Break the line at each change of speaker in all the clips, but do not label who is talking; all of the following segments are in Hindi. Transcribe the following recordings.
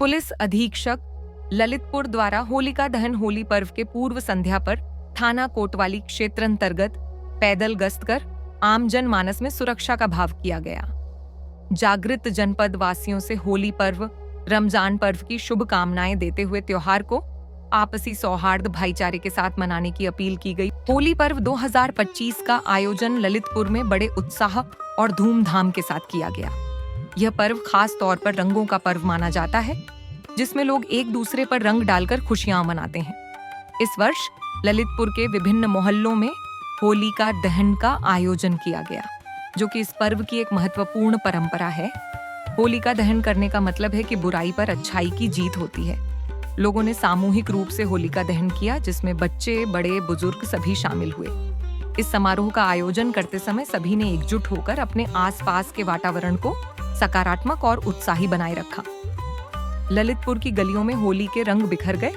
पुलिस अधीक्षक ललितपुर द्वारा होलिका दहन होली पर्व के पूर्व संध्या पर थाना कोतवाली क्षेत्र अंतर्गत पैदल गश्त कर आम जन मानस में सुरक्षा का भाव किया गया। जागृत जनपद वासियों से होली पर्व रमजान पर्व की शुभकामनाएं देते हुए त्योहार को आपसी सौहार्द भाईचारे के साथ मनाने की अपील की गई। होली पर्व 2025 का आयोजन ललितपुर में बड़े उत्साह और धूमधाम के साथ किया गया। यह पर्व खास तौर पर रंगों का पर्व माना जाता है, जिसमें लोग एक दूसरे पर रंग डालकर खुशियां मनाते हैं। इस वर्ष ललितपुर के विभिन्न मोहल्लों में होलिका दहन का आयोजन किया गया, जो कि इस पर्व की एक महत्वपूर्ण परंपरा है। होलिका दहन करने का मतलब है कि बुराई पर अच्छाई की जीत होती है। लोगों ने सामूहिक रूप से होलिका दहन किया, जिसमें बच्चे, बड़े, बुजुर्ग सभी शामिल हुए। इस समारोह का आयोजन करते समय सभी ने एकजुट होकर अपने आसपास के वातावरण को सकारात्मक और उत्साही बनाए रखा। ललितपुर की गलियों में होली के रंग बिखर गए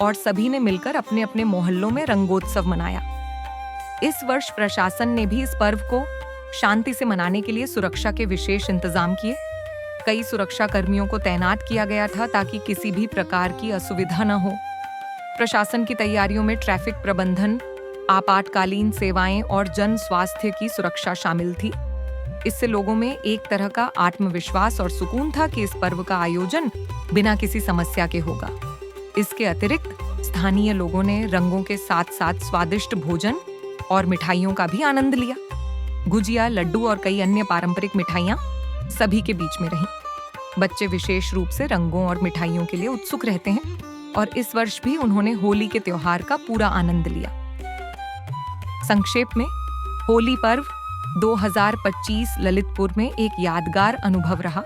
और सभी ने मिलकर अपने अपने मोहल्लों में रंगोत्सव मनाया। इस वर्ष प्रशासन ने भी इस पर्व को शांति से मनाने के लिए सुरक्षा के विशेष इंतजाम किए। कई सुरक्षा कर्मियों को तैनात किया गया था ताकि किसी भी प्रकार की असुविधा न हो। प्रशासन की तैयारियों में ट्रैफिक प्रबंधन, आपातकालीन सेवाएं और जन स्वास्थ्य की सुरक्षा शामिल थी। इससे लोगों में एक तरह का आत्मविश्वास और सुकून था कि इस पर्व का आयोजन बिना किसी समस्या के होगा। इसके अतिरिक्त स्थानीय लोगों ने रंगों के साथ साथ स्वादिष्ट भोजन और मिठाइयों का भी आनंद लिया। गुजिया, लड्डू और कई अन्य पारंपरिक मिठाइयां सभी के बीच में रहीं। बच्चे विशेष रूप से रंगों और मिठाइयों के लिए उत्सुक रहते हैं और इस वर्ष भी उन्होंने होली के त्योहार का पूरा आनंद लिया। संक्षेप में, होली पर्व 2025 ललितपुर में एक यादगार अनुभव रहा।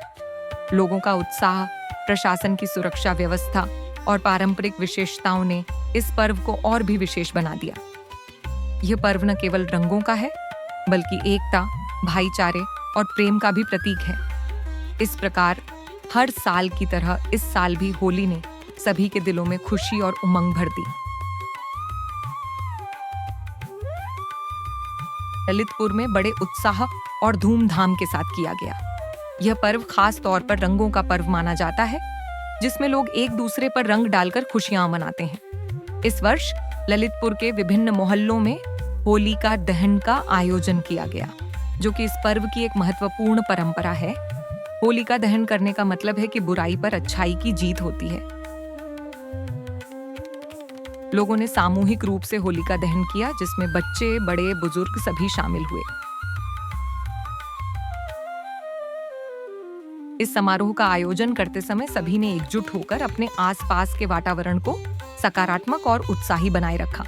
लोगों का उत्साह, प्रशासन की सुरक्षा व्यवस्था और पारंपरिक विशेषताओं ने इस पर्व को और भी विशेष बना दिया। यह पर्व न केवल रंगों का है, बल्कि एकता, भाईचारे और प्रेम का भी प्रतीक है। इस प्रकार हर साल की तरह इस साल भी होली ने सभी के दिलों में खुशी और उमंग भर दी। ललितपुर में बड़े उत्साह और धूमधाम के साथ किया गया। यह पर्व खास तौर पर रंगों का पर्व माना जाता है, जिसमें लोग एक दूसरे पर रंग डालकर खुशियां मनाते हैं। इस वर्ष ललितपुर के विभिन्न मोहल्लों में होलिका दहन का आयोजन किया गया, जो कि इस पर्व की एक महत्वपूर्ण परंपरा है। होलिका दहन करने का मतलब है कि बुराई पर अच्छाई की जीत होती है। लोगों ने सामूहिक रूप से होलिका दहन किया, जिसमें बच्चे, बड़े, बुजुर्ग सभी शामिल हुए। इस समारोह का आयोजन करते समय सभी ने एकजुट होकर अपने आसपास के वातावरण को सकारात्मक और उत्साही बनाए रखा।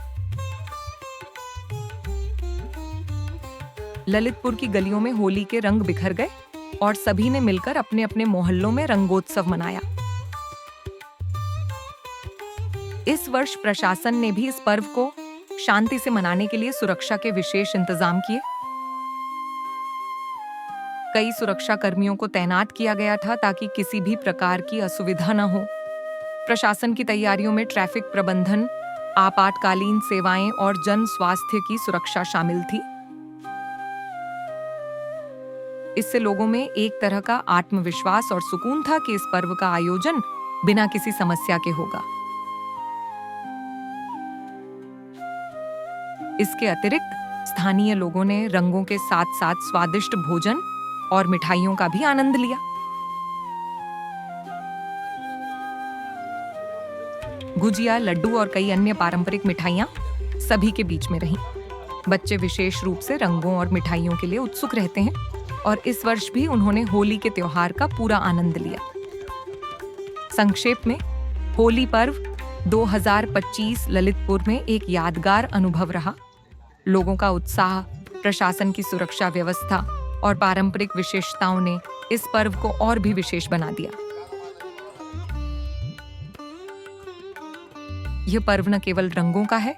ललितपुर की गलियों में होली के रंग बिखर गए और सभी ने मिलकर अपने अपने मोहल्लों में रंगोत्सव मनाया। इस वर्ष प्रशासन ने भी इस पर्व को शांति से मनाने के लिए सुरक्षा के विशेष इंतजाम किए। कई सुरक्षा कर्मियों को तैनात किया गया था ताकि किसी भी प्रकार की असुविधा न हो। प्रशासन की तैयारियों में ट्रैफिक प्रबंधन, आपातकालीन सेवाएं और जन स्वास्थ्य की सुरक्षा शामिल थी। इससे लोगों में एक तरह का आत्मविश्वास और सुकून था कि इस पर्व का आयोजन बिना किसी समस्या के होगा। इसके अतिरिक्त स्थानीय लोगों ने रंगों के साथ साथ स्वादिष्ट भोजन और मिठाइयों का भी आनंद लिया। गुजिया, लड्डू और कई अन्य पारंपरिक मिठाइयां सभी के बीच में रहीं। बच्चे विशेष रूप से रंगों और मिठाइयों के लिए उत्सुक रहते हैं और इस वर्ष भी उन्होंने होली के त्योहार का पूरा आनंद लिया। संक्षेप में, होली पर्व 2025 ललितपुर में एक यादगार अनुभव रहा। लोगों का उत्साह, प्रशासन की सुरक्षा व्यवस्था और पारंपरिक विशेषताओं ने इस पर्व को और भी विशेष बना दिया। यह पर्व न केवल रंगों का है,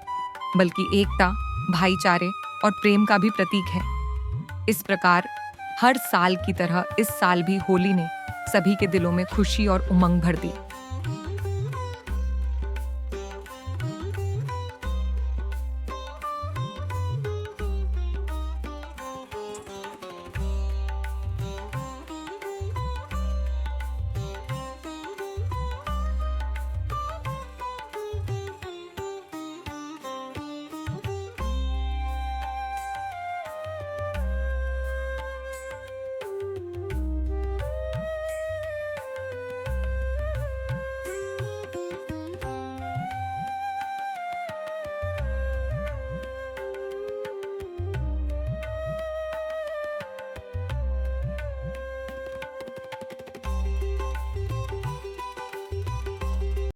बल्कि एकता, भाईचारे और प्रेम का भी प्रतीक है। इस प्रकार हर साल की तरह इस साल भी होली ने सभी के दिलों में खुशी और उमंग भर दी।